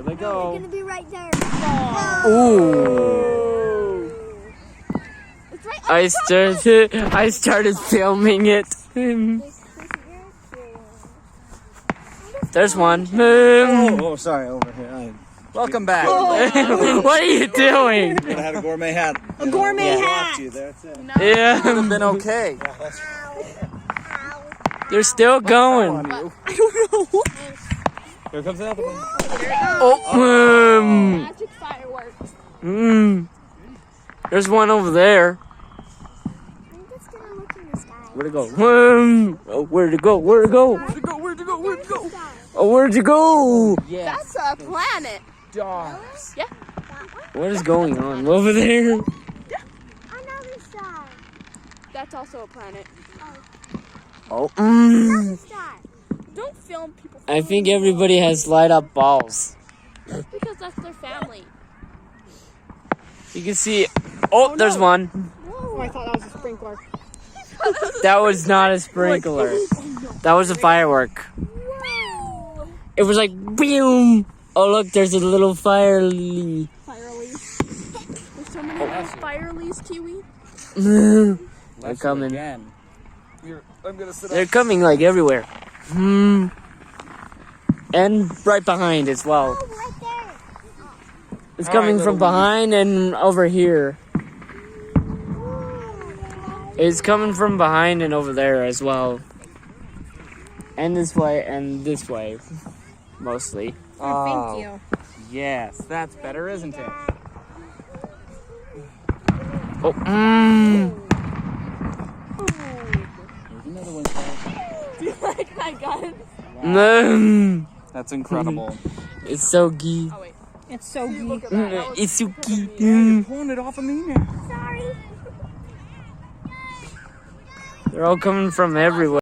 they go. They're gonna be right there. Ooh. It's right I started filming it. There's one. Oh, sorry, over here. Welcome back. What are you doing? I had a gourmet hat. A gourmet hat. You, that's it. Yeah, Would have been okay. they're still going. Here comes another one. Oh, Magic fireworks. there's one over there. I'm just gonna look in the sky. Where'd it go? Oh, where'd it go? Where'd it go? Where'd it go? Where'd it go? Where'd it go? Oh, where'd you go? Yes. That's a planet. Dogs. Yeah. What is going on over there? Another star. That's also a planet. Oh, Star. Don't film people. I think everybody has light up balls. Because that's their family. You can see. Oh, there's one. Oh, I thought that was a sprinkler. That was not a sprinkler. That was a firework. Whoa. It was like boom. Oh look, there's a little fire lily. Fire leaves. There's so many fire leaves, Kiwi. They're coming. Again. I'm gonna sit They're coming like everywhere. And right behind as well. Oh, right there. It's All coming right, from little behind and over here. It's coming from behind and over there as well. And this way, mostly. Oh, Thank you. yes, that's better, isn't it? Oh, There's another one. Do you like my gun? That's incredible. It's so geek. Oh, wait. It's so geek. It's so geek. You're pulling it off of me now. Sorry. They're all coming from everywhere.